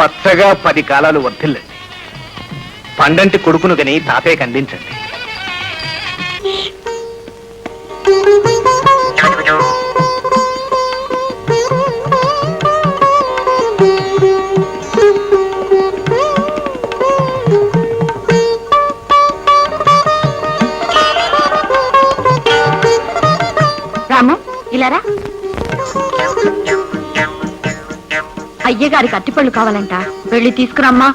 పచ్చగా 10 కాలాలు వర్ధిల్లండి. పండంటి కొడుకును గని తాతయ్యకి అందించండి. రాము, ఇలారా. అయ్యగారికి అట్టిపళ్ళు కావాలంట, వెళ్ళి తీసుకురామ్మా.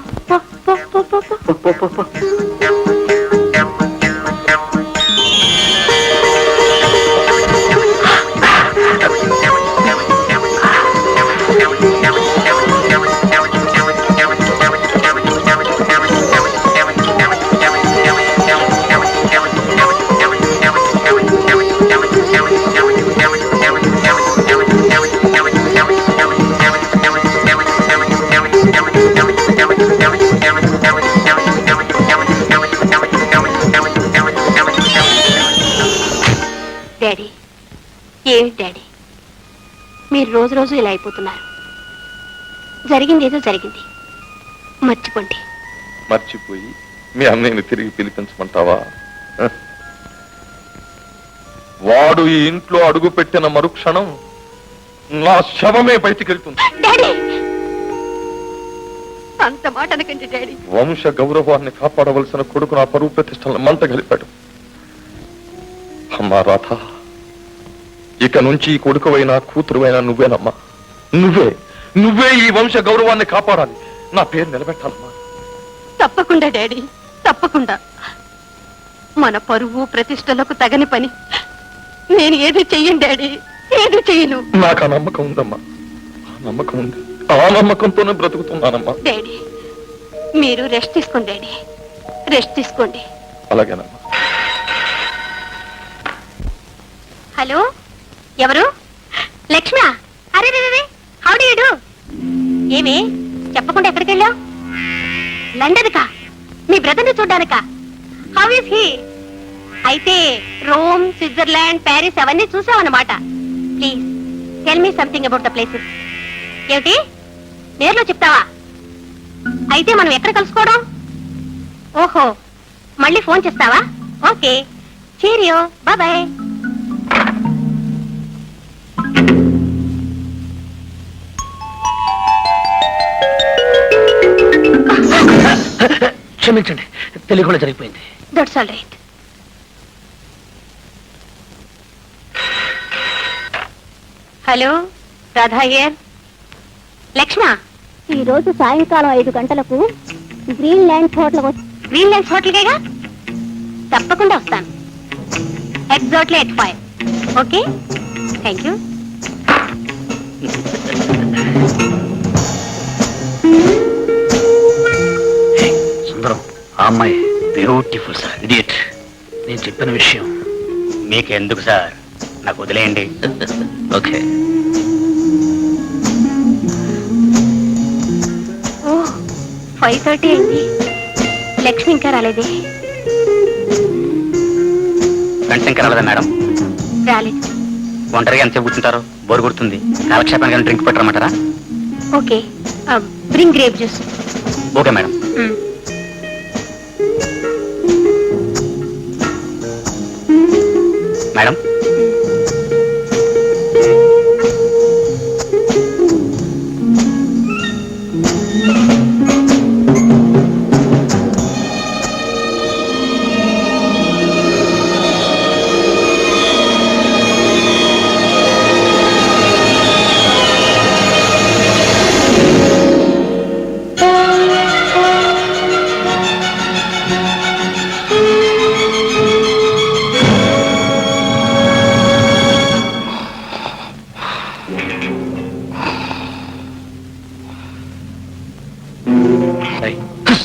డాడీ, ఏమి డాడీ మీరు రోజు రోజు ఇలా అయిపోతున్నారు? జరిగింది ఏదో జరిగింది, మర్చిపోండి. మర్చిపోయి మీ అన్నయ్యని తిరిగి పిలిపించమంటావా? వాడు ఈ ఇంట్లో అడుగు పెట్టిన మరుక్షణం నా శవమే బయటికి వెళ్తుంది. డాడీ, అంత మాట అనకండి డాడీ. వంశ గౌరవాన్ని కాపాడవలసిన కొడుకు నా పరువు ప్రతిష్టలను మంట గలిపాడు. అమ్మా రాధ, ఇక నుంచి ఈ కొడుకువైనా కూతురువైనా నువ్వేనమ్మా. నువ్వే ఈ వంశ గౌరవాన్ని కాపాడాలి, నా పేరు నిలబెట్టాలమ్మా. తప్పకుండా డాడీ, తప్పకుండా. మన పరువు ప్రతిష్టలకు తగని పని నేను ఏది చెయ్యను డాడీ, ఏది చెయ్యను. నాకు ఆ నమ్మకం ఉందమ్మా, ఆ నమ్మకం ఉంది. ఆ నమ్మకంతోనే బ్రతుకుతున్నానమ్మా. డాడీ, మీరు రెస్ట్ తీసుకోండి డాడీ, రెస్ట్ తీసుకోండి. అలాగేనమ్మా. హలో, ఎవరు? లక్ష్మ. అరే రే, హౌ డు యు డు? ఏమి చెప్పకుండా ఎక్కడికి వెళ్ళావు? లండన్ కా? మీ బ్రదర్ని చూడ్డానికా? How is he? అయితే రోమ్, స్విట్జర్లాండ్, ప్యారిస్ అవన్నీ చూసావన్నమాట. Please tell me something about the places. ఏమిటి, నేర్లో చెప్తావా? అయితే మనం ఎక్కడ కలుసుకోవడం? ఓహో, మళ్ళీ ఫోన్ చేస్తావా? Okay, cheerio, bye bye. క్షమించండి, తెలియకుండా జరిగిపోయింది. That's all right. Hello, Radha here. Lakshma, ఈ రోజు సాయంకాలం 5 గంటలకు గ్రీన్ ల్యాండ్స్ హోటల్కేగా? తప్పకుండా వస్తాను. Exactly at 5. Okay, thank you. Sundaram, ఆ అమ్మాయి బ్యూటిఫుల్ సార్. ఇడియట్. నేను చెప్పిన విషయం మీకెందుకు సార్, నాకు వదిలేయండి. ఓకే. ఓ, 5:30 అయింది. లక్ష్మి ఇంకా రాలేదే? ఫ్రెండ్స్ ఇంకా రాలేదా మేడం? రాలేదు. ఒంటరిగా ఎంతసేపు కూర్చుంటారు? బోరు కొడుతుంది. కాలక్షేపానికి డ్రింక్ పెట్టరమంటారా? Okay, bring grape juice. Okay madam. Madam,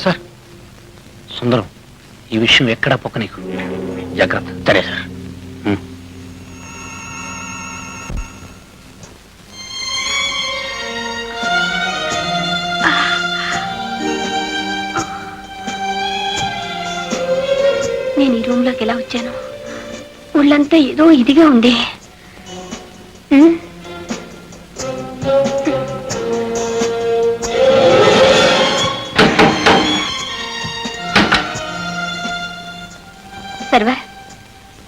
sir, Sundaram, ఈ విషయం ఎక్కడా పొక్క నీకు. జాగ్రత్త. సరే సార్. నేను ఈ రూమ్ లోకి ఎలా వచ్చాను? ఒళ్ళంతా ఏదో ఇదిగా ఉంది.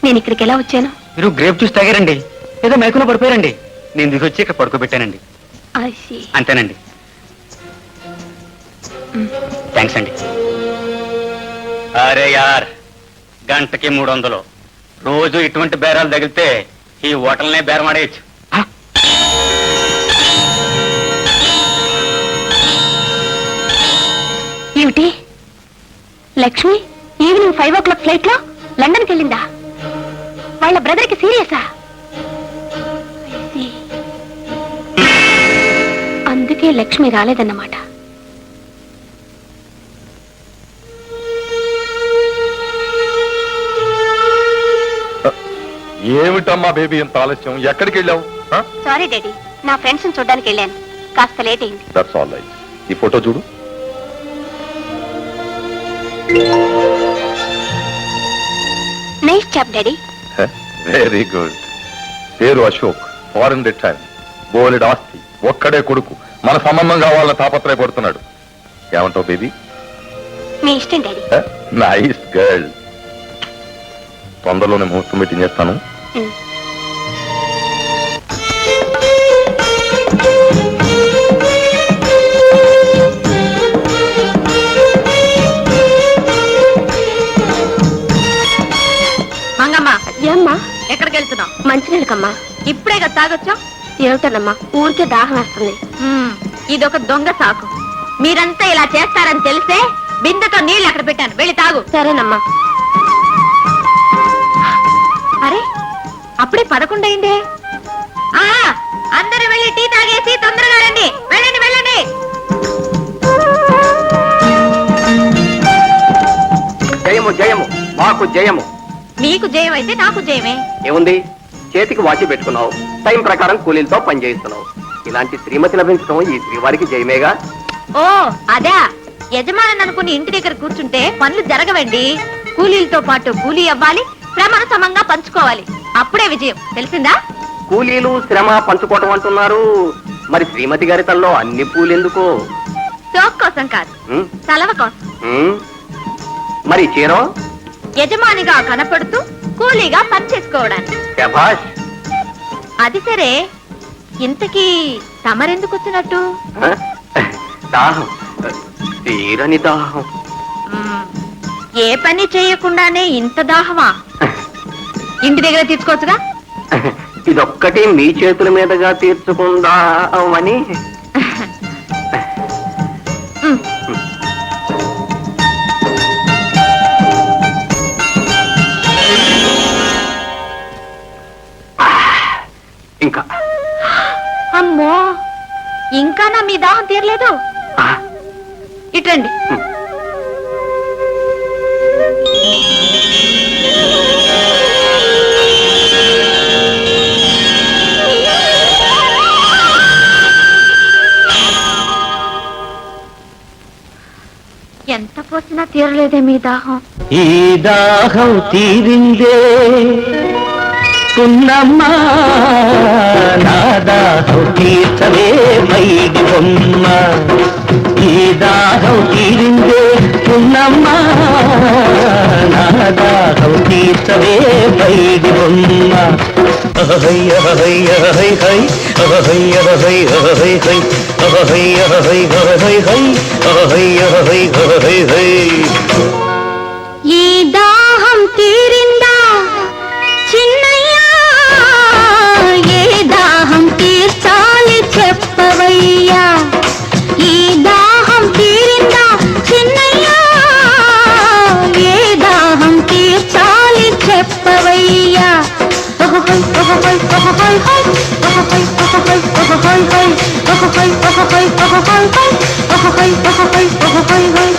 నేను ఇక్కడికి ఎలా వచ్చాను? మీరు గ్రేప్ జ్యూస్ తాగారండి, ఏదో మైకులో పడిపోయారండి. నేను దిగి వచ్చి ఇక్కడ పడుకోబెట్టానండి. I see. అంతేనండి. థ్యాంక్స్ అండి. అరే యార్, గంటకి 300. రోజు ఇటువంటి బేరాలు తగిలితే ఈ హోటల్నే బేరమాడేయచ్చు. ఏమిటి? లక్ష్మి ఈవినింగ్ 5 o'clock ఫ్లైట్ లో లండన్కి వెళ్ళిందా? వాళ్ళ బ్రదర్ కి సీరియసా? అందుకే లక్ష్మి రాలేదన్నమాట. ఏమిటమ్మా బేబీ ఇంత ఆలస్యం? ఎక్కడికి వెళ్ళావు? సారీ డాడీ, నా ఫ్రెండ్స్ ని చూడడానికి వెళ్ళాను, కాస్త లేట్ అయింది. That's all right. ఈ ఫోటో చూడు. Nice job daddy. Very good. పేరు అశోక్, ఫారెన్ రిటైర్, బోలెడ్ ఆస్తి, ఒక్కడే కొడుకు. మన సంబంధం కావాలని తాపత్రయపడుతున్నాడు. ఏమంటావు బేబీ? మీ ఇష్టం డాడీ. Nice girl. తొందరలోనే ముహూర్తం మీటింగ్ చేస్తాను. మంగమ్మ, ఏమ్మా? ఎక్కడికి వెళ్తున్నావు? మంచినీళ్ళకమ్మా. ఇప్పుడే కదా తాగొచ్చా? ఏమిటోనమ్మా, ఊరికే దాహం వేస్తుంది. ఇదొక దొంగ సాకు. మీరంతా ఇలా చేస్తారని తెలిసే బిందెతో నీళ్ళు అక్కడ పెట్టాను, వెళ్ళి తాగు. సరేనమ్మా. అరే, అప్పుడే 11 అయిందే. అందరూ వెళ్ళి టీ తాగేసి తొందరగా రండి. వెళ్ళండి వెళ్ళండి. జయము జయము, మాకు జయము. మీకు జయం అయితే నాకు జయమే. ఏముంది, చేతికి వాచి పెట్టుకున్నావు, టైం ప్రకారం కూలీలతో పని చేయిస్తున్నావు. ఇలాంటి శ్రీమతి లభించడం ఈ శ్రీవారికి జయమేగా. ఓ అదా, యజమాని అనుకుని ఇంటి దగ్గర కూర్చుంటే పనులు జరగవండి. కూలీలతో పాటు కూలీ అవ్వాలి, శ్రమను సమంగా పంచుకోవాలి, అప్పుడే విజయం. తెలిసిందా? కూలీలు శ్రమ పంచుకోవటం అంటున్నారు, మరి శ్రీమతి గారి తల్లో అన్ని పూలెందుకు? సోక్ కోసం కాదు, ఉమ్, సలవ కోసం. ఉమ్, మరి చీర యజమానిగా కనపడుతూ కూలీగా పని చేసుకోవడానికి. శభాష్. అది సరే, ఇంతకీ తమరెందుకు వచ్చినట్టు? ఆ? దాహం, తీరని దాహం. మ్మ్, ఏ పని చేయకుండానే ఇంత దాహమా? ఇంటి దగ్గర తీసుకోవచ్చుగా. ఇదొక్కటి మీ చేతుల మీదుగా తీర్చుకుందామని. మ్మ్. ఇంకా అమ్మో, ఇంకా నా మీ దాహం తీరలేదు. ఆ, ఇట్రండి. ఎంత పోసినా తీరలేదే మీ దాహం. ఈ దాహం తీరిందే పున్నమ్మా, నా దాహం తీర్చవే పైకి బొమ్మ. ఈ దాహం తీరిందే పున్నమ్మా, నా దాహం తీర్చవే పైకి బొమ్మ. అహయ్య అహయ్య హై హై, అహయ్య హై హై హై, అహయ్య హై హై హై, అహయ్య హై హై హై. ఈ దాహం తీరిందా చిన్నయ్యా, ఏ దాహం తీర్చాలి చెప్పవయ్యా. ఈ దాహం తీరిందా చిన్నయ్యా, ఏ దాహం తీర్చాలి చెప్పవయ్యా. ఓహోయ్ ఓహోయ్ ఓహోయ్ హై, ఓహోయ్ ఓహోయ్ ఓహోయ్ హై, ఓహోయ్ ఓహోయ్ ఓహోయ్ హై, ఓహోయ్ ఓహోయ్ ఓహోయ్ హై.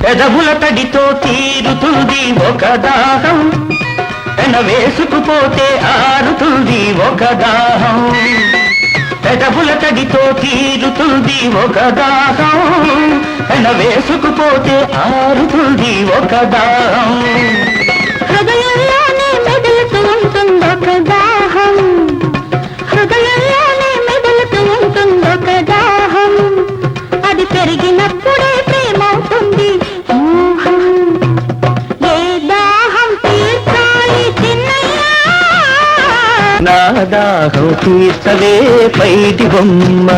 పెదవుల తడితో తీరుతుంది ఒక దాహం, పెన వేసుకుపోతే ఆరుతుంది ఒక దాహం. పెదవుల తడితో తీరుతుంది ఒక దాహం, ఎన వేసుకుపోతే ఆరుతుంది ఒక దాహం. హృదయంలోనే మెదులుతూ ఉంటుందొక దాహం, హృదయంలోనే మెదులుతూ ఉంటుందొక దాహం. అది పెరిగినప్పుడే ప్రేమవుతుంది మోహం. ఏ దాహం తీర్చాలి చిన్నయ్యా? నా దాహం తీర్చవే పైటి బొమ్మ.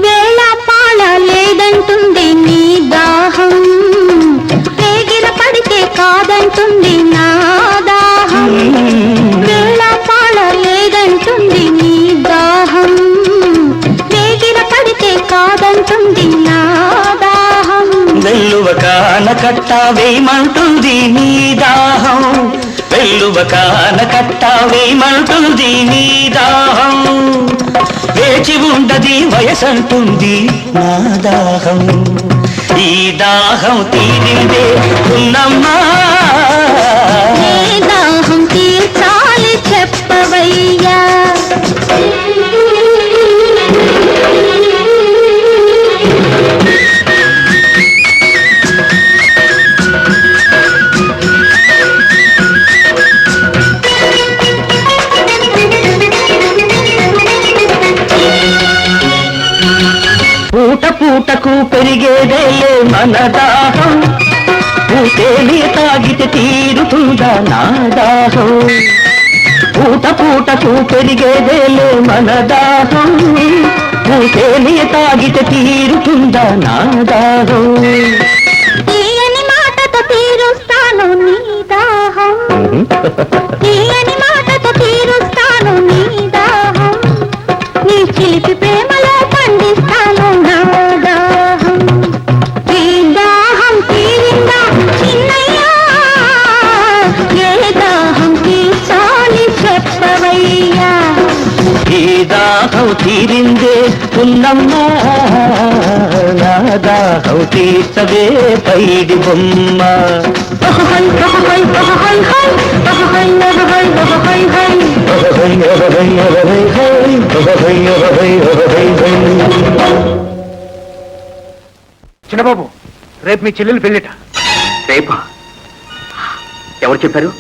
వేళ పాళ లేదంటుంది నీ దాహం, వేగిర పడితే కాదంటుంది నా దాహం. వేళ పాళ లేదంటుంది నీ దాహం, వేగిర పడితే కాదంటుంది నా దాహం. వెల్లువ కాన కట్ట వేయమంటుంది నీ దాహం, వెల్లువ కాన కట్ట వేయమంటుంది నీ దాహం. వేచి ఉండది వయసంటుంది నా దాహం, ఈ దాహం తీరిందే ఉన్నమ్మా. ఏ దాహం తీర్చాలి చెప్పవయ్యా? పూట పూటకు పెరిగేదేలే మన దాహం, పూటేలి తాగితే తీరుతుందా నా దాహం. పూట పూటకు పెరిగేదేలే మన దాహం, పూటేలి తాగితే తీరుతుందా నా దాహం. తీయని మాటతో తీరుస్తాను నీ దాహం, తీయని మాటతో తీరుస్తాను నీ దాహం. నీ చిలిపి ప్రేమలో పండిస్తాను నా దాహం. ఈ దాహం తీరిందా చిన్నయ్యా? ఏ దాహం తీర్చాలి చెప్పవయ్యా? ఈ దాహం తీరిందే ఉన్నమ్మా, నా దాహం తీర్చవే పైడి బొమ్మ. హై హై హై హై హై హై హై హై. చిన్నబాబు, రేపు మీ చెల్లెలు పెళ్ళిట. రేపా? ఎవరు చెప్పారు?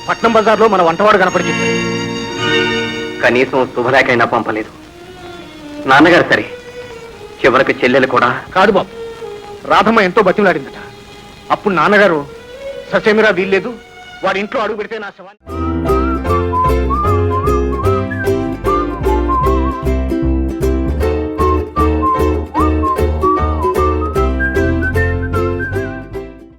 పట్నం బజార్లో మన వంటవాడు కనపడి చెప్పాడు. కనీసం శుభలేఖైనా పంపలేదు. నాన్నగారు సరే, చివరికి చెల్లెలు కూడా. కాదు బాబు, రాధమ్మ ఎంతో బతిమలాడిందట. అప్పుడు నాన్నగారు ససేమిరా వీల్లేదు, వాడి ఇంట్లో అడుగు పెడితే నా శవాన్ని